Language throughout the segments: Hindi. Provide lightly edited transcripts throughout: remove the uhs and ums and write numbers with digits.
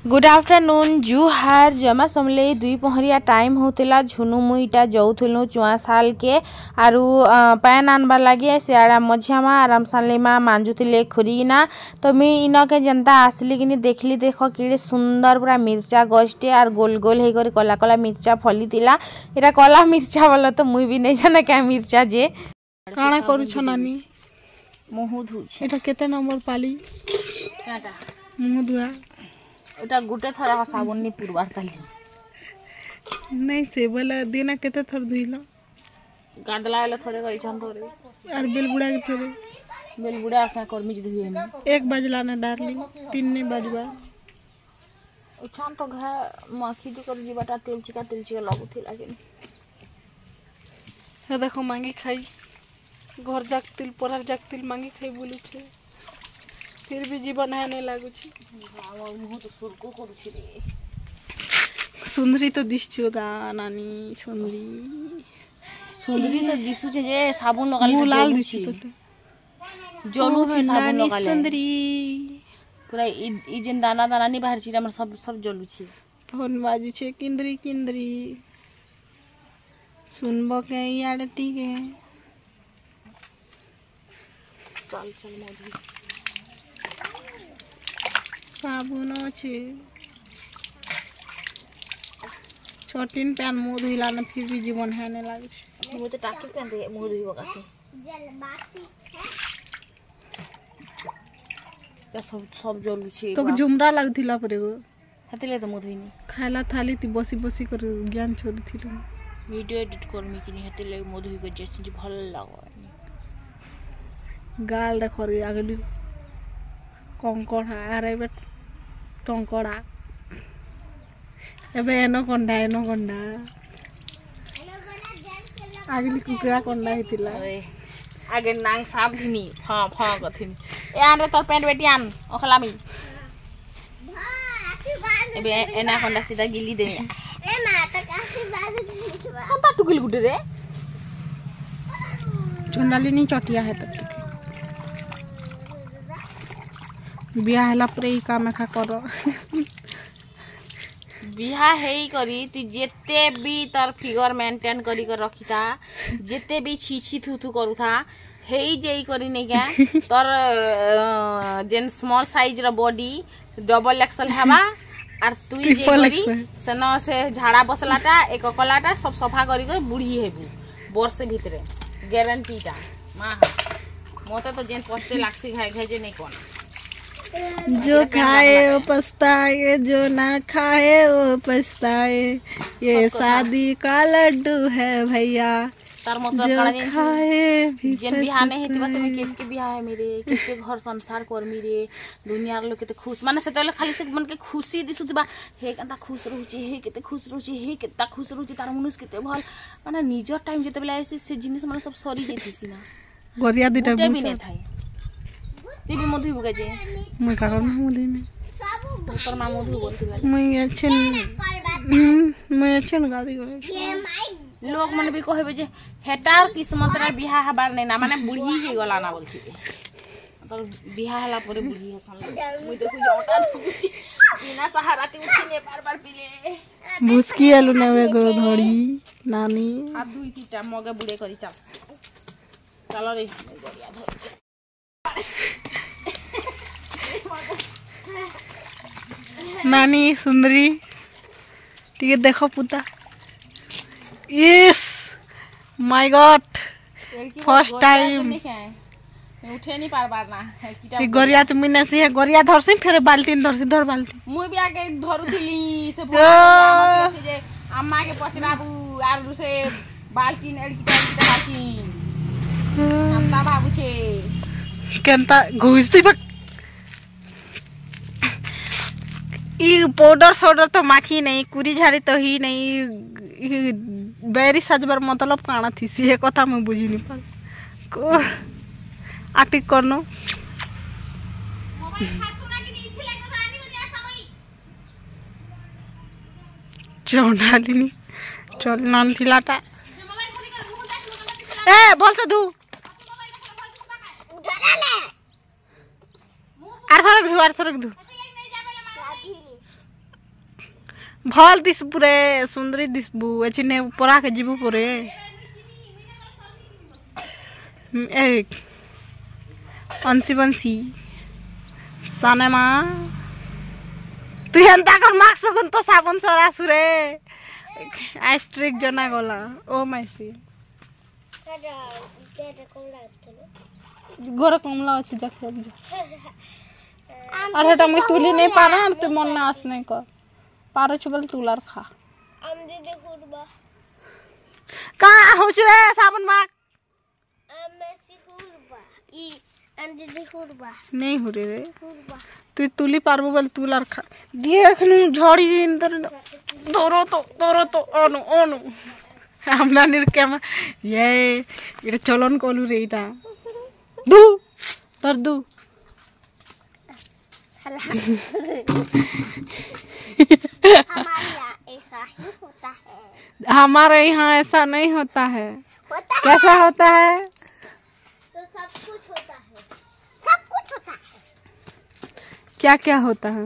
गुड आफ्टरनून जुहार जमा समले दुई पहरिया टाइम होतेला झुनु मुईटा जाऊथुलु चुआ साल के आरु पैन आनबार लगे सियाड़ा मझियामा आराम सालेमा मांजुतिले खुरीना तो मी इनके जनता आसली कि देखली देख कि सुंदर पूरा मिर्चा गछटे आर गोल गोल हे कला कला मिर्चा फली थिला एटा कला मिर्चा बोला तो मुई भी नहीं जाना क्या मिर्चा जे काना करूछ नानी मुहु धुछ एटा केते नंबर पाली काटा मुहु धुआ एटा गुटे थरा साबुन नि पुरवार ताली नहीं से बोला देना केते थर धुइला गांदला वाला थोड़े गई छन थोड़े और बेलबुड़ा के थोड़े बेलबुड़ा अपना कर्मी जे धुए में 1 बजला ना डार्लिंग 3 नहीं बजबा छान तो घा मखी तो कर जीवाटा तेल चिका लगु थिला के हे देखो मांगी खाई घर जाकतिल परार जाकतिल मांगी खाई बोली छे फिर भी जीवन है नहीं लागु छी मुह तो सुरको करू छी रे सुंदरी तो दिसछु गा नानी सुंदरी तो दिसु छे जे साबुन लगाले मुंह लाल दिसु तो जलू है साबुन लगाले सुंदरी पूरा ई जेन दाना दाना नि बाहर छी हमर सब जलू छी फोन बाजू छे किंदरी किंदरी सुनबो के यार ठीक है चल चल मौजी साबुन छे छोटिन पैन मुंह धुइला न फिर भी जीवन है नहीं लागे छे मुंह तो टाकी पेन दे मुंह धुइबो का से या सब जलू छे तो झुमरा लगथिला परेगो हतिले तो मुंह धुइनी खाला थाली ती बसी बसी कर ज्ञान छोड़ी थिलो वीडियो एडिट करमी कि हतिले मुंह धुइ के जेसी भल लागो गाल देखो रे आगली कंकड़ा आरे बे टंकड़ा एबे एनो कंडा आगली कुकरा कंडा हितिला आगे नांग साफ धिनी फा कथिन ए आन रे तोर पेंट बेटी आन ओखलामी एबे एना कंडा सीधा गिली दे ए मा त कासी बाजू दिखबा कोनता टुकिल गुडे रे चुनाली नी चटिया है तक बिया हला परे ई काम खा करो बिहा हेई करी ती जेते भी तार फिगर मेंटेन करी कर रखिता जेते भी छीछी थुथु करू था हेई जेई करी नै क्या तार जेन स्मॉल साइज रा बॉडी डबल एक्सल हवा और तू जे करी सनो से झाड़ा बसलाटा एक कलाटा सब सफा करी कर बुढ़ी हेबू वर्ष भीतरे गारंटी ता मां मोते तो जेन पस्ते लाक्सी खाए जे नै कोन जो खाए वो पछताए जो ना खाए वो पछताए ये शादी का लड्डू है भैया तार मतलब जो खाए भी जेन बिहा नहीं हेती बस में के बिहा है मेरे के घर संसार करमी रे दुनिया लोग केते खुश माने से तले खाली से मन के खुशी दिसुतबा हे कंता खुश रहउची हे केते खुश रहउची हे केता खुश रहउची तार मनुष्य केते भल माने निजर टाइम जेते बेला से जिनिस माने सब सरी जेतिसी ना गोरिया दिटा भी नहीं थाई टीवी मधु बुगा जे मैं का करम मुली में पर मा मधु बोलतिला मैं अच्छन गादी करे लोग मन भी कहबे जे हेटार किस्मत रा बिहा हबार नै ना माने बुढ़ी हे गला ना बोलथि तो बिहा हला परे बुढ़ी हसन मुई देखु जटा दुची बिना सहारा ते उठी ने बार पिले मुस्की आलू नवे गो धड़ी नानी आ दुई तीटा मगे बुड़े करी चलो रे गरिया धर नानी सुंदरी ठीक देखो पुता yes my God first time उठे नहीं पार बार ना ये गोरिया तुम ने से गोरिया धरसी फिर बाल्टीन धरसी धर बाल्टी मुई भी आगे धरुथिली से जे अम्मा के पचराबू आर से बाल्टीन एडकी बाल्टीन अम्मा बाबू छे केनता घुसती बक ई पाउडर सोडर तो माखी नहीं कुरी झाड़ी तो ही नहीं बेरी सजबर मतलब काना थी सी कथा मैं बुझी नहीं पाल को आटिक करनो चौडालिनी चल नान थिलाटा ए बोल से दू आर थरक धू भल दिसबु रे सुंदरी दिसबु एचिने परा के जीबु परे एक अंसी बंसी सानेमा तू हेंता कर मार्क्स गुन तो साबुन सरा सुरे आइस्ट्रिक जना गला ओ माइसी गोर कमला अछि देख अरे हटा मैं तुली नहीं पारा तू मन ना आस नहीं कर पारो चुबल तुलार खा आम दीदी हुरबा का होच रे साबुन मार्क आम मेसी हुरबा ई आम दीदी हुरबा नहीं हो रे हुरबा तू तुली पारबो बल तुलार खा देख नु झड़ी इंदर तोरो तो ओनु हमरा निर केमा ये इरे चलन कोलु रे इटा दू तर दू हमारे यहाँ ऐसा ही होता है हमारे यहाँ ऐसा नहीं होता है कैसा होता है तो सब कुछ होता है सब कुछ होता है क्या क्या होता है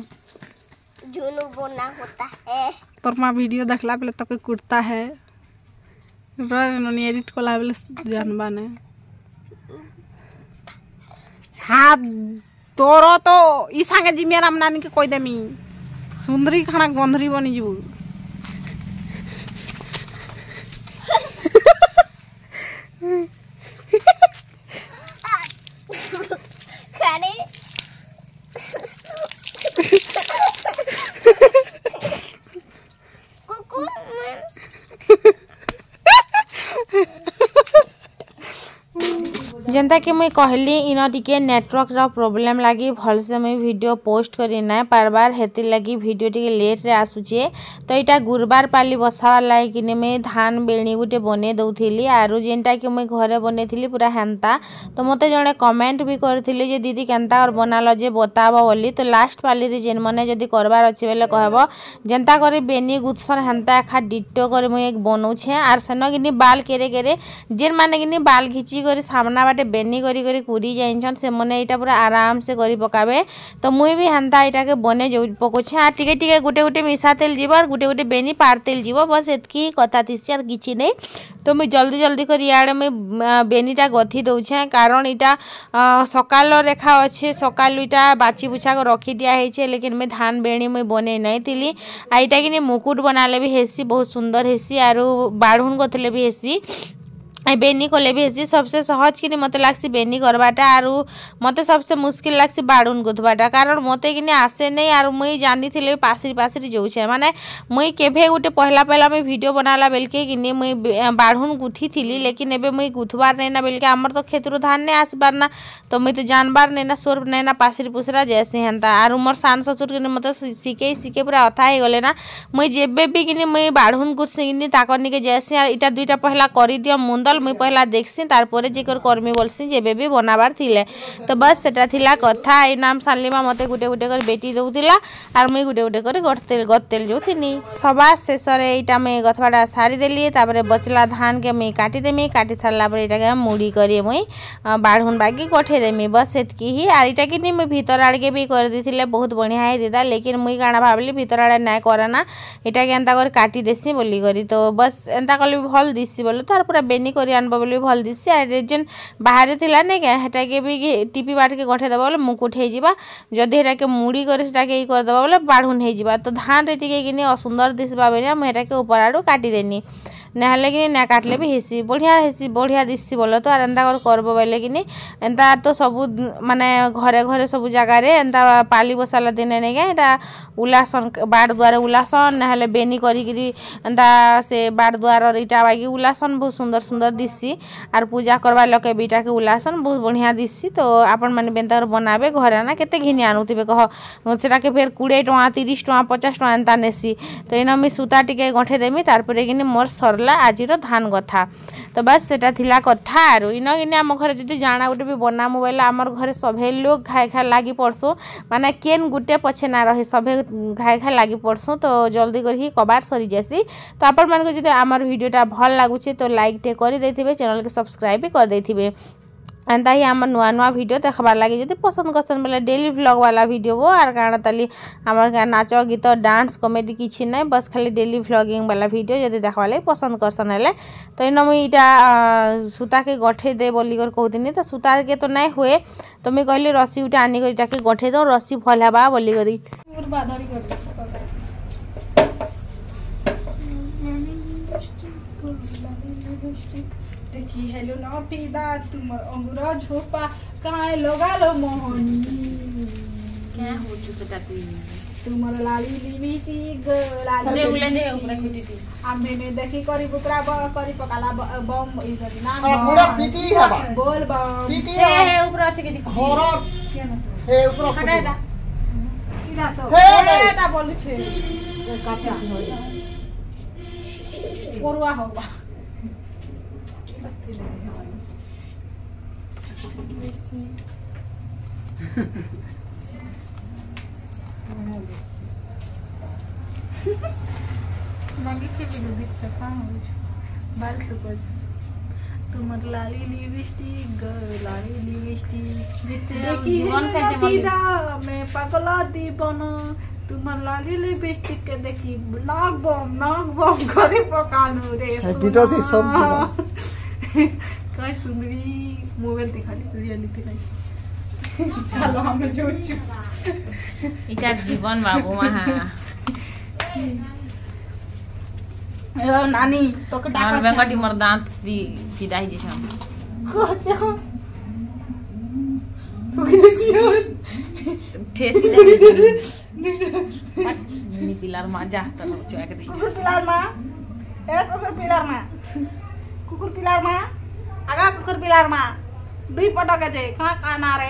जुनू बोना होता है तोरमा वीडियो देखला पहले तो कोई कुर्ता है रनोनी एडिट कोला पहले जानबा ने हां तोरो तो ई संगे जिमिया राम नानी के कोई देमी सुंदरी खाना गंधरी बनी जीबू करे कुकु जेंता कि मुई कहली इन टिके नेटवर्क रा प्रॉब्लम लगी भल से मुई वीडियो पोस्ट करी ना पारबार हेति लगी वीडियो टिके लेट रे आसुचे तो इटा गुरुवार पाली बसावा लागी कि मुई धान बेणी गुटे बने दउथिली आरु जेंटा कि मुई घरे बनेथिली पूरा हेंता तो मते जणे कमेंट भी करथिले जे दीदी केनता और बनालो जे बताबो बोली तो लास्ट पाली रे जेन मने जदी करबार अछि बेले कहबो जेंता करी बेनी गुत्सन हेंता खा डिट्टो करे मुई एक बनौछे आर सनो किनी बाल केरे केरे जेन माने किनी बाल घिची करी सामना बाटे बेनी करी करी कुरी जाइछन से मने इटा पूरा आराम से करी पकाबे तो मुई भी हेंता इटा के बने जो पकोछे आ टिके टिके गुटे गुटे मिसा तेल जीव और गुटे गुटे बेनी पार तेल जीव बस एतकी कथा थिसी आर किछि नै तो मुई जल्दी जल्दी करी याडे मुई बेनीटा गथी दउछे कारण इटा सकाल रेखा अच्छे सकाल इटा बाची बुछा को रखी दिया हेछे लेकिन मैं धान बेणी मुई बने नै थिली आ इटा कि मुकुट बनाले भी हेसी बहुत सुंदर हेसी आरु बाढुन गथले भी हेसी बेनी कोले भी हेसी सबसे सहज कि मते लागसी बेनी करबाटा आरु मते सबसे मुश्किल लागसी बाडुन गुथबाटा कारण मते कि आसे नै आरु मुई जानि थिले पासरी पासरी जोछे माने मुई केभे गुटे पहला पहला मुई वीडियो बनाला बेलके कि मुई बाडुन गुथी थिली लेकिन एबे मुई गुथबार नै ना बेलके हमर तो खेतरु धान नै आसबार ना तो मुई तो जानबार नै ना सोर नै ना पासरी पुसरा जैसे हेंता आरु मोर सान ससुर कि मते सिके पूरा अथा हे गले ना मुई जेबे भी कि मुई बाडुन गुथसी कि ताकरनी के जैसे इटा दुईटा पहला करी दियो मुंदल मुई पहला देखसी तारपरे जेकर कर्मी बोलसी जेबे भी बनाबार थिले तो बस सेटा थिला कथा ए नाम सालिमा मते गुटे गुटे कर बेटी दउतिला आर मुई गुटे गुटे कर गत्तेल जोथिनी सबा शेषरे एटा मैं गथवाडा सारी देली तापरे बचला धान के मैं काटी देमी काटी सारला पर एटा के मुड़ी करी मुई बाढुन बागी कोठे देमी बस एतकी ही आर एटा कि मुई भीतर आड़ के भी कर दिथिले बहुत बढ़िया हे दिदा लेकिन मुई काना भाबली भीतर आड़ ना करना एटा के एंता कर काटी देसी बोली करी तो बस एंता कले भल दिसी बोले तार पूरा बेनी करी आनबो बोली भल दिसी आ जेन बाहर थिला नै के हेटा के भी टिपी बाट के गठे दबा बोले मुकुट हे जिबा जदी हेटा के मुड़ी करे सेटा के कर दबा बोले बाढुन हे जिबा तो धान रे टिके किनी असुंदर दिसबा बेना म हेटा के ऊपर आडू काटी देनी नहले कि ना काटले भी हेसी बढ़िया दिसी बोलो तो एंता करबो बोले कि एंता तो सब माने घरे घरे सब जगह रे एंता पाली बसाला दिने नै के एटा उलासन बाट द्वार उलासन नहले बेनी करी कि एंता से बाट द्वार इटा बागी उलासन बहुत सुंदर सुंदर दिसी आर पूजा करबा लके बीटा के उलासन बहुत बढ़िया दिसी तो आपन माने बेंता बनाबे घरे ना केते घिनी आनुथिबे कह सेटा के फेर 20 टका 30 टका 50 टका एंता नेसी तो एना मी सूता टिके गठे देमी तार परे कि मोर सरला आज धान कथा तो बस सेटा थिला कथा आरो इन कि आम घर जब जाना गोटे भी बना मोबाइल आमर घरे सभे लोग खाए खाए लगी पड़सु माने केन गुटे पछे ना रहे सभे खाए खाए लगी पड़सु तो जल्दी कर कबार सरी जासी तो आपण मान को आमर वीडियोटा भल लगुचे तो लाइक टे कर देथिबे चैनल के सब्सक्राइब भी कर देथिबे एंता ही आम नुआ नुआ वीडियो देखबार लगे जब पसंद करसन बोले डेली व्लॉग वाला वीडियो वो आर काना ताली आमर का नाच गीत डांस कॉमेडी किछि नै बस खाली डेली व्लॉगिंग वाला वीडियो जब देखबार लगे पसंद करसन हेले तो इन मुई इटा सूता के गठे दे बोली कर कहतिनी तो सूता के तो नहीं हुए तो मैं कहली रस्सी उठा आनी कर इटा के गठे दो रस्सी भल हेबा बोली करी देखी हेलो ना पीदा तुम अंगुरा झोपा काय लगालो मोहनी क्या हो जुता तू तुमर लाली लिमिटी लाली दे उले दे ऊपर खुटी थी आमे ने देखी करी बुकरा करी पकाला बम ई करी ना पूरा पीटी हबा बोल बम पीटी ए ऊपर আছে কি घर के ना हे ऊपर हटा हटा इरा तो हे एटा बोलु छे काफी होय पोरुआ होबा मांगी के भी दिख सकता हूँ बाल सुको तुमर लाली लिपस्टिक लाली लिपस्टिक देखी जीवन का जीवन मैं पगला दीवाना तुमर लाली लिपस्टिक के देखी नाक बम करे पकानो रे डिटो थी सब काय सुंदरी मोबाइल दिखाली रियलिटी नहीं चलो हमें जोचू इटा जीवन बाबू महा ए नानी तो के और डाका बेंगटी मोर दांत दी पिदाई जे छम कहते हो तो के दियो ठेसी दे नी पिलर मा जा त चोया के दे कुकुर पिलार मा ए कुकुर पिलार मा कुकुर पिलार मा आगा कुकुर पिलार मा दुई पटक जे का काना रे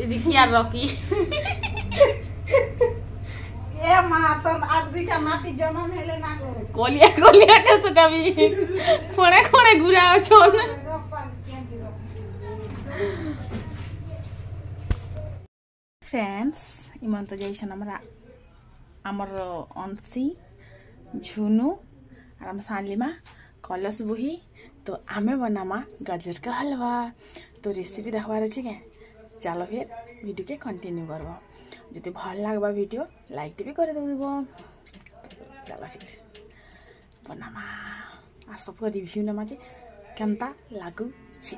इदी किया रॉकी ए मा तो आज दुईटा माटी जन्म हेले ना को कोलिया कोलिया के तो तभी कोणे कोणे घुराओ छोन फ्रेंड्स इमन तो जैसन हमरा हमर अंशी झुनु और हम सालिमा कलश बुही तो आमे बनामा गाजर का हलवा तो रेसिपी देखबार अछि के चलो फिर वीडियो के कंटिन्यू करबो जति भल लागबा वीडियो लाइक भी कर देबो चलो फिर बनामा और सबको रिव्यू नमा जे केनता लागु छी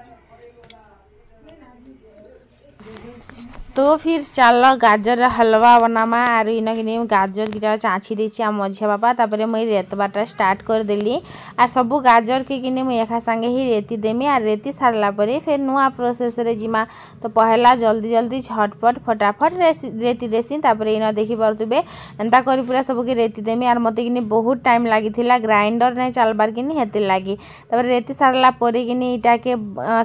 तो फिर चलो गाजर हलवा बनामा आरो इन किने गाजर गिटा चाची देछि आ मझिया बाबा तापरे मई रेतबाटा स्टार्ट कर देली आ सब गाजर के किने मई एका संगे ही रेती देमी आ रेती सारला परे फिर नुआ प्रोसेस रे जिमा तो पहला जल्दी जल्दी झटपट फटाफट रेती देसी तापरे इन देखि परतबे एंता करी पूरा सब के रेती देमी आर मते किने बहुत टाइम लागिथिला ग्राइंडर नै चलबार किने हेते लागी तापरे रेती सारला परे किने इटा के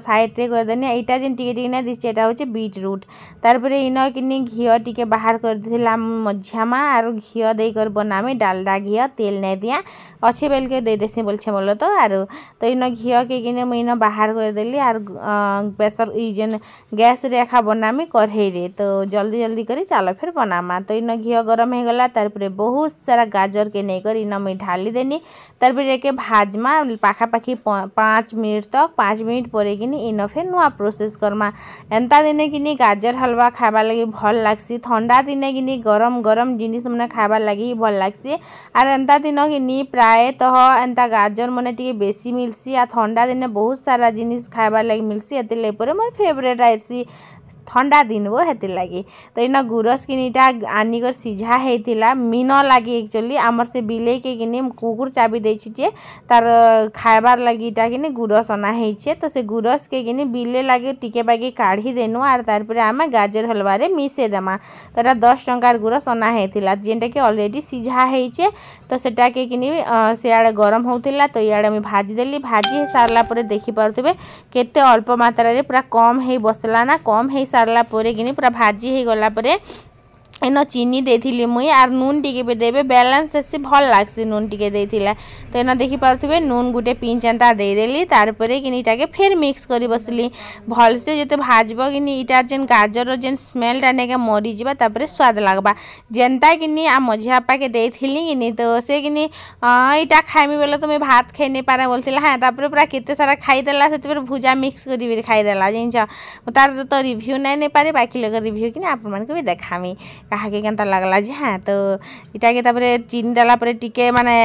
साइड रे कर देनी इटा जेन टिके टिके नै दिस एटा होचे बीट रूट तारपरे इन किनी घियो टिके बाहर कर दिला मझियामा आरो घियो दे कर बनामे डालडा घियो तेल नै दिया अच्छे बेल के दे देसी बोलछे बोलो तो आरो तो इन घियो के किने मईन बाहर कर देली आर प्रेशर ई जेन गैस रेखा बनामे कढ़ई रे तो जल्दी जल्दी करी चलो फिर बनामा तो इन घियो गरम हे गला तारपरे बहुत सारा गाजर के नै कर इन मई ढाली देनी तारपरे के भाजमा पाखा पाखी 5 मिनट तक 5 मिनट परे किनी इन फिर नुआ प्रोसेस करमा एंता दिने किनी गाजर हलवा खाबा लगी भल लागसी ठंडा दिने किनी गरम गरम जिनिस मने खाबा लगी भल लागसी आर एंता दिन किनी प्राय तो एंता गाजर मने टिके बेसी मिलसी आ ठंडा दिने बहुत सारा जिनिस खाबा लगी मिलसी एते ले परे मोर फेवरेट आइसी ठंडा दिन वो हेति लगी तो इन गुरस किनीटा आनी कर सिझा हेतिला मीनो लगी एक्चुअली आमर से बिले के किनी कुकुर चाबी देछि जे तार खाइबार लगी इटा किनी गुरस अना हेछे तो से गुरस के किनी बिले लगे टिके बागी काढ़ी देनु आर तार परे आमे गाजर हलवा रे मिसे देमा तरा 10 टंकार गुरस अना हेतिला जेंटा के ऑलरेडी सिझा हेछे तो सेटा के किनी सेआडे गरम होतिला तो याडे मी भाजी देली भाजी सारला परे देखि परतबे केते अल्प मात्रा रे पूरा कम हे बसला ना कम हे सारला परे किनी पूरा भाजी हे गला परे एन चीनी देथिली मुई आर नून टिके भी देबे बैलेंस से भल लागसी नून टिके देथिला तो एन देखि पारथुबे नून गुटे पिंच एंता दे देली तार परे किनी इटाके फेर मिक्स करी बसली भल से जते भाजबो किनी इटार जेन गाजर जेन स्मेल टा नेके मरी जिबा तापरे स्वाद लागबा जेनता किनी आ मझिया आपा के देथिली किनी तो से किनी इटा खाइमी बेले तो मैं भात खाइ नै पारे बोलथिला हां तापरे पूरा केते सारा खाइ देला से फिर भुजा मिक्स करी भी खाइ देला जिंच तार तो रिव्यू नै पारे बाकी लोग रिव्यू किनी आप मन के भी देखामी कहा के केनता लागला जे हाँ तो इटा के तापरे चीनी डाला परे टिके माने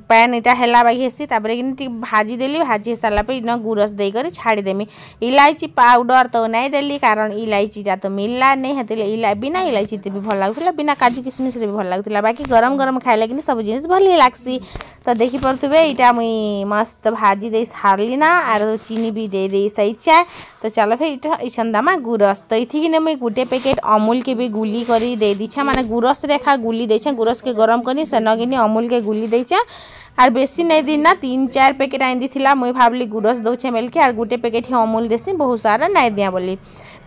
पैन इटा हेला बाकी हेसी तापरे किनी टिक भाजी देली भाजी साला पे इना गुरस देई करी छाड़ी देमी इलायची पाउडर तो नहीं देली कारण इलायची टा तो मिलला नहीं हेतिले बिना इलायची ते भी भल लागुला बिना काजू किशमिश रे भी भल लागुला बाकी गरम गरम खाइले किनी सब जिनिस भल ही लागसी तो देखि परथुबे इटा मुई मस्त भाजी दे सारली ना आर चीनी भी दे दे सही चाय तो चलो फिर इटा इछंदामा गुरस तो इथि किने मुई गुटे पैकेट अमूल के भी गुली करी दे दीछा माने गुरस रेखा गुली देछा गुरस के गरम करी सेन किनी अमूल के गुली देछा आर बेसी नहीं दिन ना 3-4 पैकेट आइन दिथिला मुई भाबली गुरस दउछे मेल के आर गुटे पैकेट ही अमूल देसी बहुत सारा नहीं दिया बोली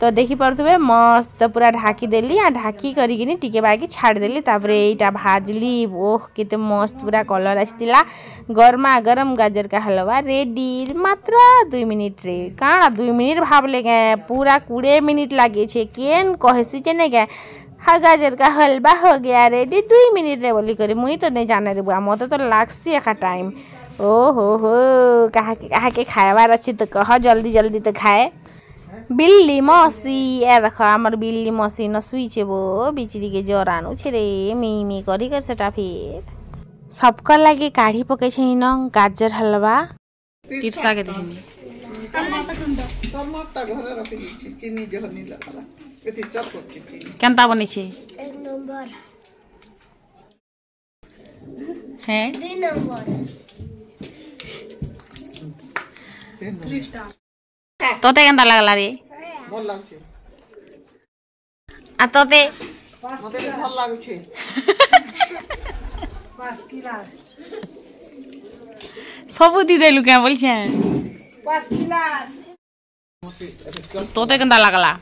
तो देखि परथुबे मस्त पूरा ढाकी देली आ ढाकी करी किनी टिके बाकी छाड़ देली तापरे एटा भाजली ओह केते मस्त पूरा कलर आस्तिला गरमा गरम गाजर का हलवा रेडी मात्र 2 मिनिट रे काना 2 मिनिट भाबले के पूरा 20 मिनिट लागे छे केन कहसी छे ने के हाँ गाजर का हलवा हो गया रेडी 2 मिनिट रे बोली करी मुई तो नहीं जाने रे बुआ मते तो लागसी एका टाइम ओ हो कहा के खाइबार अच्छी तो कह जल्दी जल्दी तो खाए बिल्ली मौसी ए देख आमर बिल्ली मौसी न सुई छे वो बिचरी के जरानु छे रे मी करी कर सेटा फिर सबका लागे काढ़ी पके छे न गाजर हलवा किरसा के दिछनी टमाटर घरे रखि दी चीनी जहनी लगा एति चप करछि चीनी केनता बनै छे 1 नंबर है 2 नंबर 3 स्टार तोते केनता लागला रे भल लागछे आ तोते मते भी भल लागछे 5 गिलास सब दी देलु के बोल छे 5 गिलास तोते केनता लागला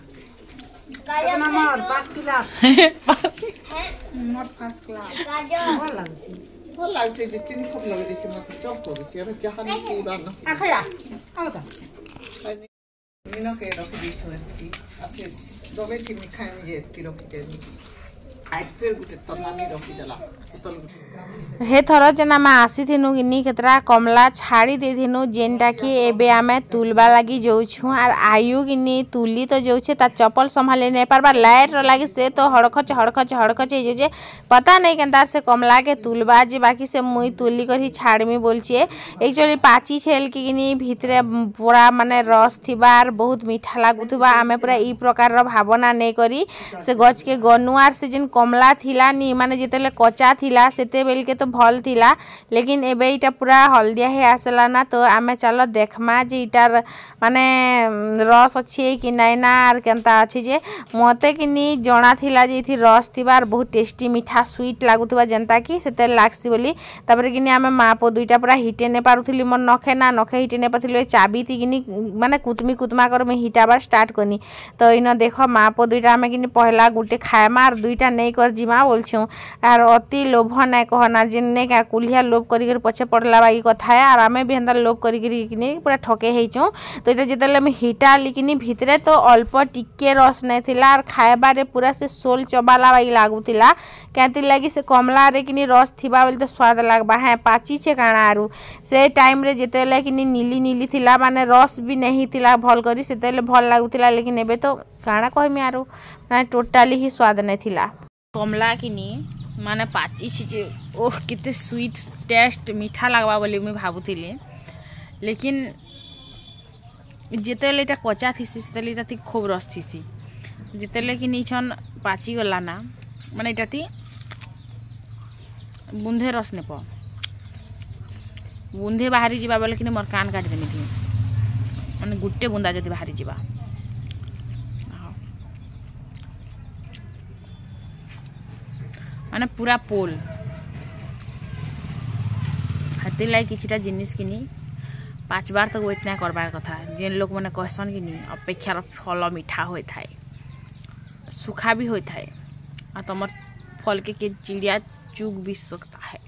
नंबर 5 गिलास नॉट 5 गिलास गाजर भल लागछे जे चीनी खूब लगे दिसे मते चप करछि अरे चाह नहीं पीबा न आखया आउता मीना के रखि दी छे अच्छे दोबे चीनी खाइ में ये ती रखि दे आज फिर गुटे तनानी रखि देला हे थर जेना मा आसी थिनु किनी केतरा कमला छाड़ी दे थिनु जेनटा कि एबे आमे तुलबा लागी जोछु आर आयु किनी तुली तो जोछे ता चप्पल संभाले नै पारबा लाइट रो लागी से तो हड़खच जे जे पता नहीं केनता से कमला के तुलबा जे बाकी से मुई तुली करही छाड़मी बोलछे एक्चुअली पाची छेल कि किनी भितरे पूरा माने रस थिबार बहुत मीठा लागुथबा आमे पूरा ई प्रकार रो भावना नै करी से गछ के गनुआर से जेन कमला थिला नी माने जेतेले कच्चा थिला सेते बेल के तो भल थिला लेकिन एबे इटा पूरा हल्दिया हे आसला ना तो आमे चलो देखमा जे इटार माने रस अच्छे कि नाइ ना आर केनता अछि जे मते किनी जणा थिला जे इथि रस थिबार बहुत टेस्टी मीठा स्वीट लागुथबा जनता कि सेते लागसी बोली तापर किनी आमे मापो दुइटा पूरा हिटे ने पारुथिली मन नखे हिटे ने पाथिले चाबी थी किनी माने कुतमा कर में हिटाबार स्टार्ट करनी तो इन देखो मापो दुइटा आमे किनी पहला गुटे खाए मार दुइटा नहीं कर जिमा बोलछु आर अति लोभ ना कहना जिन्ने का कुलिया लोभ करी पछे पड़ला बाकी कथा है आर आमे भी हेंदा लोभ करी किनी पूरा ठके हेचु तो इटा जेतले में हिटा लिकिनी भितरे तो अल्प टिके रस नै थिला आर खाएबारे पूरा से सोल चबाला बाकी लागुतिला केति लागी से कमला रे किनी रस थिबा बोल तो स्वाद लागबा है पाची छे काना आरु से टाइम रे जेतले किनी नीली थिला माने रस भी नहीं थिला भल करी सेतले भल लागुतिला लेकिन एबे तो काना कहमी आरु ना टोटली ही स्वाद नै थिला कमला किनी माने पाची छी ओह किते स्वीट टेस्ट मीठा लागबा बोली मुई भाबुथिली लेकिन जेतेले एटा कच्चा थिसी सेतेले एटा थी खूब रस थिसी जेतेले कि नीछन पाची गला ना माने एटा थी बुंधे रस ने प बुंधे बाहरी जिबा बोले कि मोर कान काट देमी थी माने गुट्टे बुंदा जदी बाहरी जिबा माने पूरा पोल हाथी लाई किछिटा जिनिस किनी 5 बार तक वेट ना करबार कथा जेन लोग माने कहसन किनी अपेक्षार फल मीठा होय थाए सुखा भी होय थाए आ तुम फल के चिड़िया चुग भी सकता है।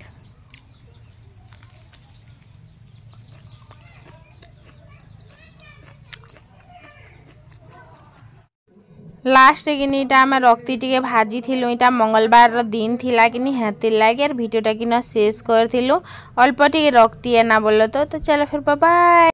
लास्ट कि आम रक्ति टे भाजी थिलु। इटा मंगलवार दिन थिला कि हेतिर लगे भिडियोटा कि शेष करूँ अल्प टे रक्ति ना बोल तो चलो फिर बाय।